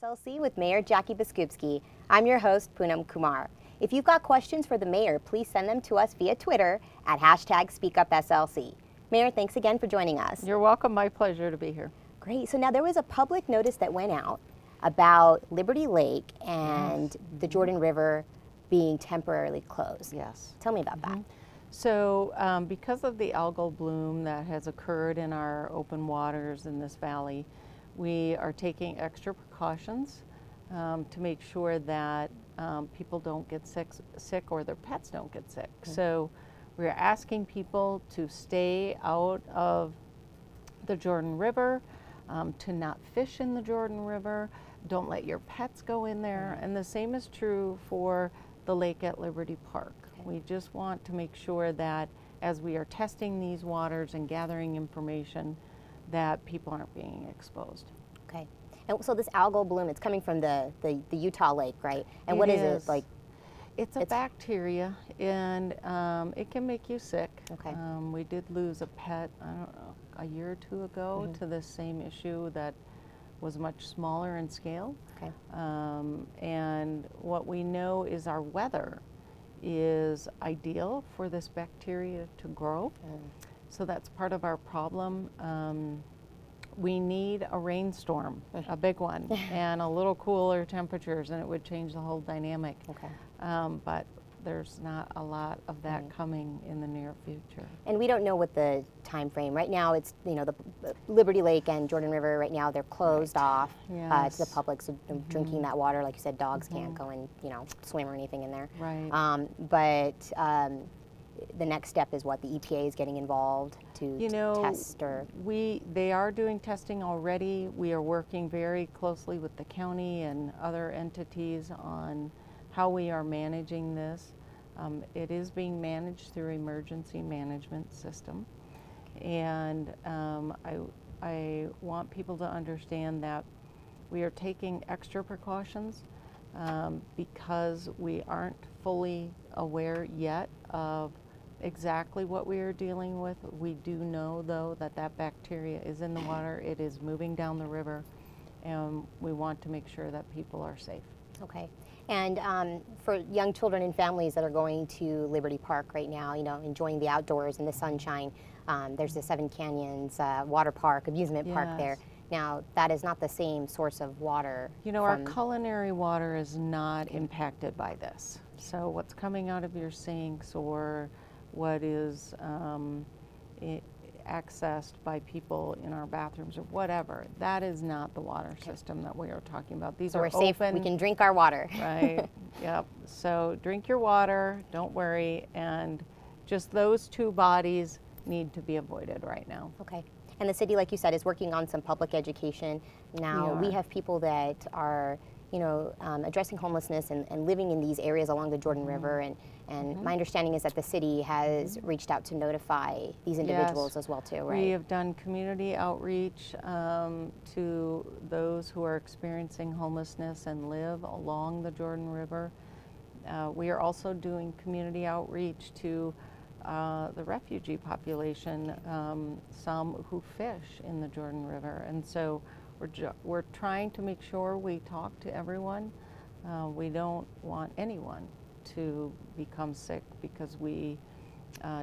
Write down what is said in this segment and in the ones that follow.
SLC with Mayor Biskupski. I'm your host, Poonam Kumar. If you've got questions for the mayor, please send them to us via Twitter at #SpeakUpSLC. Mayor, thanks again for joining us. You're welcome. My pleasure to be here. Great. So now there was a public notice that went out about Liberty Lake and the Jordan River being temporarily closed. Yes. Tell me about that. So because of the algal bloom that has occurred in our open waters in this valley, we are taking extra precautions to make sure that people don't get sick or their pets don't get sick. So we're asking people to stay out of the Jordan River, to not fish in the Jordan River, don't let your pets go in there, and the same is true for the lake at Liberty Park. We just want to make sure that as we are testing these waters and gathering information, that people aren't being exposed. Okay. And so this algal bloom, it's coming from the Utah lake, right? And what is it like? It's a bacteria, and it can make you sick. Okay. We did lose a pet, I don't know, a year or two ago to this same issue that was much smaller in scale. Okay. And what we know is our weather is ideal for this bacteria to grow. So that's part of our problem. We need a rainstorm, a big one, and a little cooler temperatures, and it would change the whole dynamic. Okay. But there's not a lot of that coming in the near future. And we don't know what the time frame. Right now it's, you know, the Liberty Lake and Jordan River right now, they're closed off to the public, so drinking that water, like you said, dogs can't go and, you know, swim or anything in there. Right. But the next step is what, the EPA is getting involved to test, or? They are doing testing already. We are working very closely with the county and other entities on how we are managing this. It is being managed through emergency management system. And I want people to understand that we are taking extra precautions because we aren't fully aware yet of exactly what we are dealing with. We do know, though, that that bacteria is in the water. It is moving down the river, and we want to make sure that people are safe. Okay. And for young children and families that are going to Liberty Park right now, you know, enjoying the outdoors and the sunshine, there's the Seven Canyons water park, amusement park there. Now, that is not the same source of water. You know, our culinary water is not impacted by this. So what's coming out of your sinks or what is accessed by people in our bathrooms or whatever, that is not the water system that we are talking about. These are safe, we can drink our water. Right, yep. So drink your water, don't worry, and just those two bodies need to be avoided right now. Okay. And the city, like you said, is working on some public education. Now, we have people that are, you know, addressing homelessness and living in these areas along the Jordan River, and my understanding is that the city has reached out to notify these individuals as well too, right? We have done community outreach to those who are experiencing homelessness and live along the Jordan River. We are also doing community outreach to the refugee population, some who fish in the Jordan River, and so we're trying to make sure we talk to everyone. We don't want anyone to become sick because we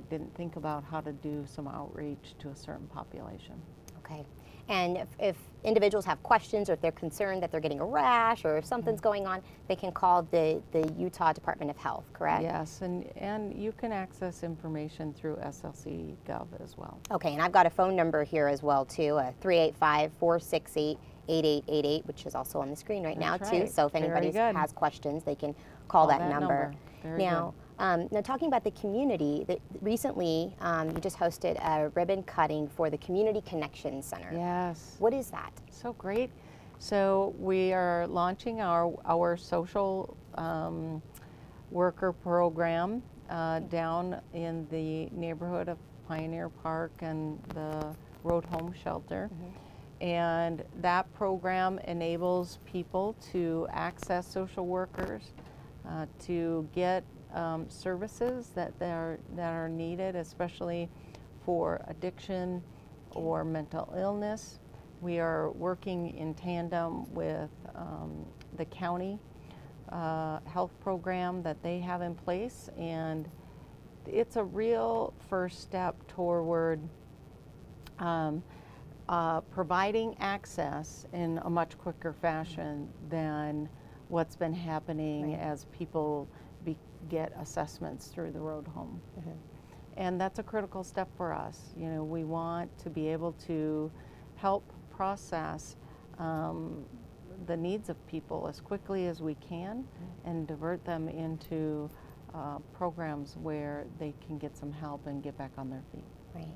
didn't think about how to do some outreach to a certain population. Okay. And if individuals have questions, or if they're concerned that they're getting a rash or if something's going on, they can call the Utah Department of Health, correct? Yes, and you can access information through SLC Gov as well. Okay, and I've got a phone number here as well too, 385-468-8888, which is also on the screen right now too. So if anybody has questions, they can call that number. Now, now talking about the community, recently you just hosted a ribbon cutting for the Community Connection Center. Yes. What is that? So great. So we are launching our social worker program down in the neighborhood of Pioneer Park and the Road Home Shelter. And that program enables people to access social workers, to get services that are needed, especially for addiction or mental illness. We are working in tandem with the county health program that they have in place, and it's a real first step toward providing access in a much quicker fashion than what's been happening as people get assessments through the road home. And that's a critical step for us. You know, we want to be able to help process the needs of people as quickly as we can and divert them into programs where they can get some help and get back on their feet. Right.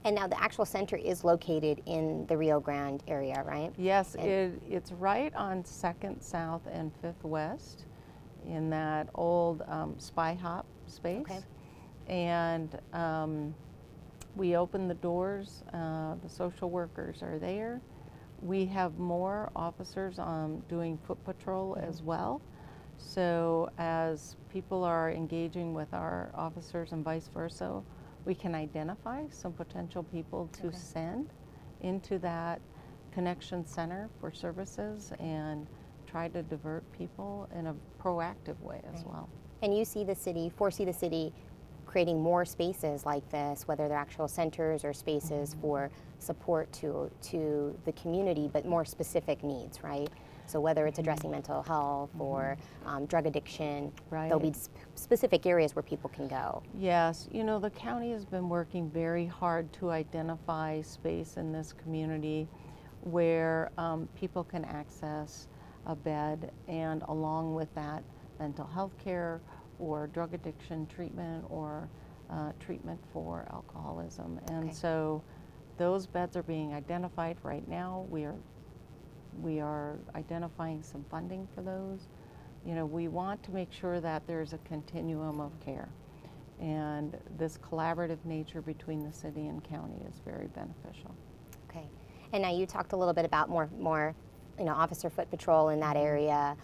And now the actual center is located in the Rio Grande area, right? Yes, it's right on 2nd South and 5th West in that old Spy Hop space. Okay. And we open the doors, the social workers are there. We have more officers doing foot patrol as well. So as people are engaging with our officers and vice versa, we can identify some potential people to send into that connection center for services and try to divert people in a proactive way as well. And you foresee the city creating more spaces like this, whether they're actual centers or spaces for support to the community, but more specific needs, right? So whether it's addressing mental health or drug addiction, there'll be specific areas where people can go. Yes, you know, the county has been working very hard to identify space in this community where people can access a bed, and along with that, mental health care or drug addiction treatment or treatment for alcoholism. And so those beds are being identified right now. We are identifying some funding for those. You know, we want to make sure that there's a continuum of care, and this collaborative nature between the city and county is very beneficial. Okay, and now you talked a little bit about more you know, officer foot patrol in that area,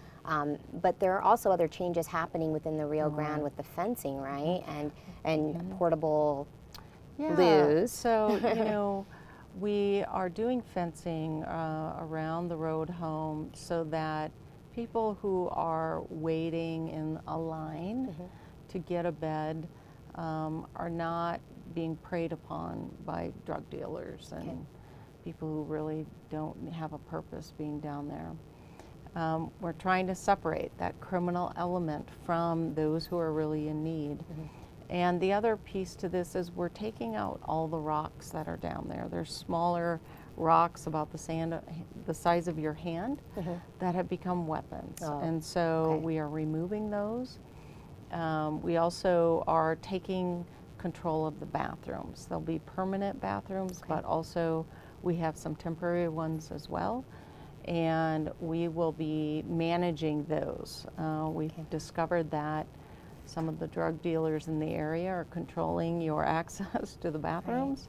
but there are also other changes happening within the Rio Grande with the fencing, right? And portable loos. So, you know, we are doing fencing around the road home so that people who are waiting in a line to get a bed are not being preyed upon by drug dealers and people who really don't have a purpose being down there. We're trying to separate that criminal element from those who are really in need. And the other piece to this is we're taking out all the rocks that are down there. There's smaller rocks about the size of your hand that have become weapons. And so we are removing those. We also are taking control of the bathrooms. There'll be permanent bathrooms, but also we have some temporary ones as well. And we will be managing those. We've discovered that some of the drug dealers in the area are controlling your access to the bathrooms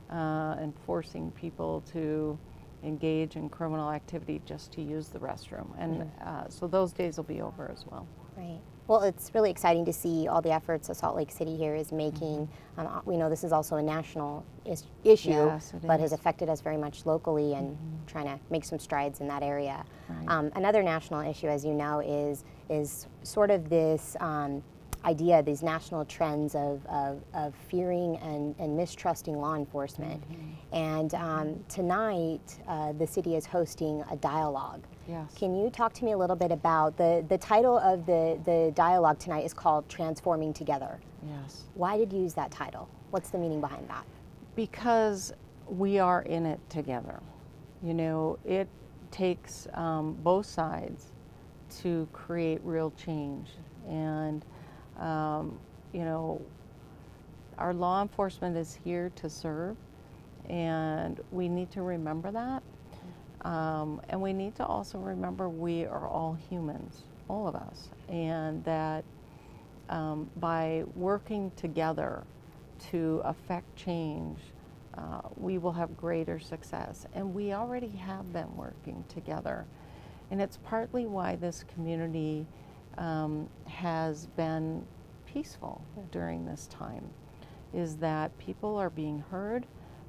and forcing people to engage in criminal activity just to use the restroom. And so those days will be over as well. Right. Well, it's really exciting to see all the efforts that Salt Lake City here is making. We know this is also a national issue, but has affected us very much locally and trying to make some strides in that area. Another national issue, as you know, is sort of this idea, these national trends of fearing and mistrusting law enforcement. And tonight, the city is hosting a dialogue. Can you talk to me a little bit about the title of the dialogue tonight is called Transforming Together. Why did you use that title? What's the meaning behind that? Because we are in it together. You know, it takes both sides to create real change. And you know, our law enforcement is here to serve, and we need to remember that. And we need to also remember we are all humans, all of us, and that by working together to affect change, we will have greater success. And we already have been working together. And it's partly why this community has been peaceful during this time, is that people are being heard.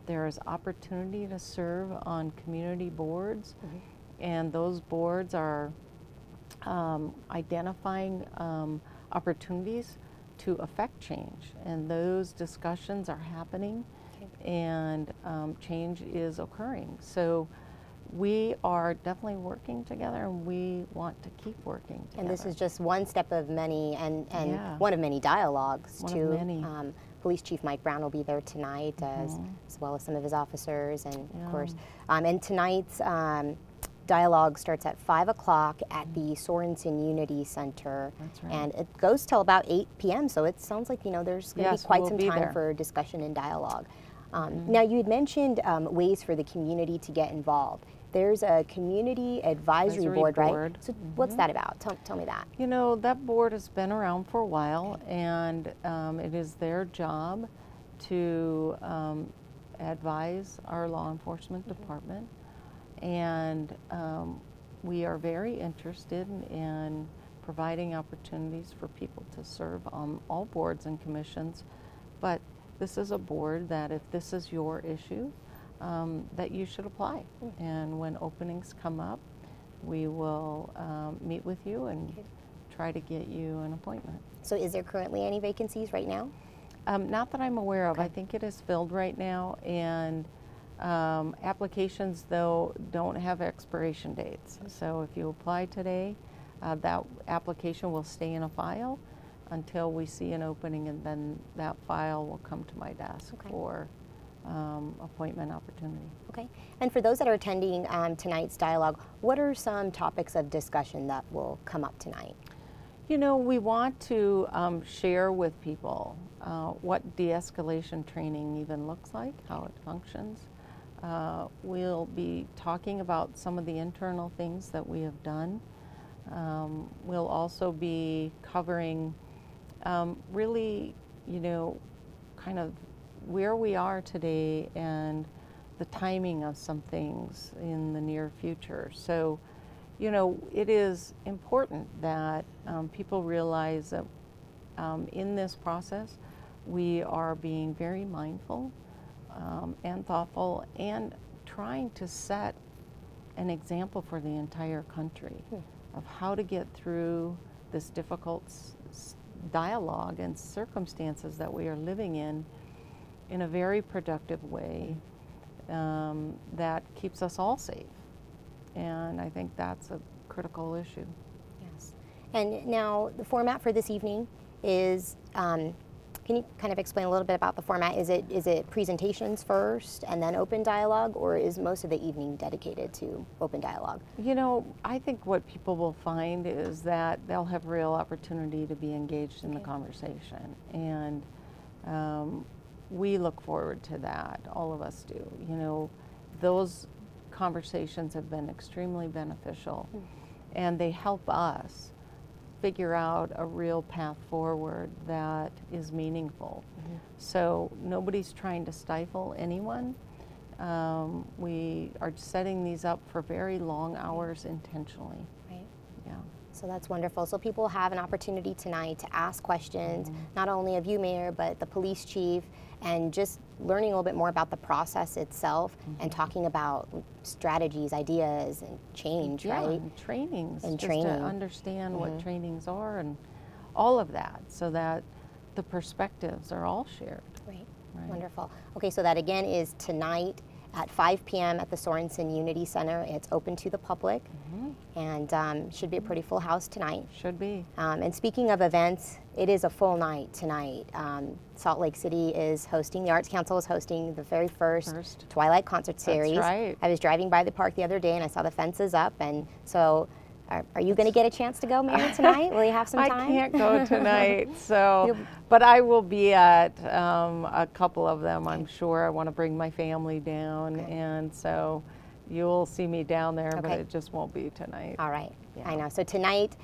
There is opportunity to serve on community boards, and those boards are identifying opportunities to affect change, and those discussions are happening, and change is occurring. So we are definitely working together, and we want to keep working together. And this is just one step of many, and one of many dialogues one too. Of many. Police Chief Mike Brown will be there tonight, as well as some of his officers, and of course, and tonight's dialogue starts at 5 o'clock at the Sorensen Unity Center. That's right. And it goes till about 8 p.m. So it sounds like, you know, there's going to be quite some time for discussion and dialogue. Now, you had mentioned ways for the community to get involved. There's a community advisory board, right? So what's that about? Tell me that. You know, that board has been around for a while, and it is their job to advise our law enforcement department. And we are very interested in providing opportunities for people to serve on all boards and commissions. But this is a board that, if this is your issue, that you should apply. And when openings come up, we will meet with you and try to get you an appointment. So is there currently any vacancies right now? Not that I'm aware of. I think it is filled right now, and applications, though, don't have expiration dates. So if you apply today, that application will stay in a file until we see an opening, and then that file will come to my desk for appointment opportunity. Okay. And for those that are attending tonight's dialogue, what are some topics of discussion that will come up tonight? You know, we want to share with people what de-escalation training even looks like, how it functions. We'll be talking about some of the internal things that we have done. We'll also be covering really, you know, kind of where we are today and the timing of some things in the near future. So, you know, it is important that people realize that in this process, we are being very mindful and thoughtful, and trying to set an example for the entire country of how to get through this difficult dialogue and circumstances that we are living in a very productive way that keeps us all safe. And I think that's a critical issue. Yes. And now the format for this evening is, can you kind of explain a little bit about the format? Is it presentations first and then open dialogue, or is most of the evening dedicated to open dialogue? You know, I think what people will find is that they'll have real opportunity to be engaged in the conversation. And we look forward to that, all of us do. You know, those conversations have been extremely beneficial, and they help us figure out a real path forward that is meaningful. So nobody's trying to stifle anyone. We are setting these up for very long hours intentionally. Right. Yeah. So that's wonderful. So people have an opportunity tonight to ask questions, not only of you, Mayor, but the police chief, and just learning a little bit more about the process itself and talking about strategies, ideas, and change, right? And trainings. And just to understand what trainings are and all of that, so that the perspectives are all shared. Right. Wonderful. Okay, so that again is tonight at 5 p.m. at the Sorensen Unity Center. It's open to the public, and should be a pretty full house tonight. Should be. And speaking of events, it is a full night tonight. Salt Lake City is hosting, the Arts Council is hosting the very first Twilight concert series. That's right. I was driving by the park the other day and I saw the fences up, and so are you going to get a chance to go, Mayor, tonight? Will you have some time? I can't go tonight, so, but I will be at a couple of them, I'm sure. I want to bring my family down, and so you'll see me down there, but it just won't be tonight. All right, I know. So tonight,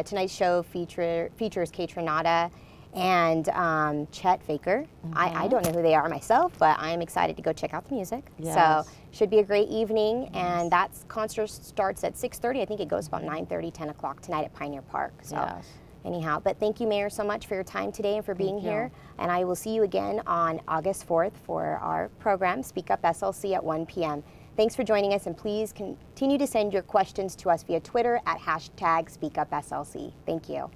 tonight's show features Kate Renata and Chet Faker. I don't know who they are myself, but I'm excited to go check out the music. So should be a great evening, and that concert starts at 6:30. I think it goes about 9:30, 10 o'clock tonight at Pioneer Park. So anyhow, but thank you, Mayor, so much for your time today and for being here. And I will see you again on August 4th for our program, Speak Up SLC, at 1 p.m. Thanks for joining us, and please continue to send your questions to us via Twitter at #SpeakUpSLC. Thank you.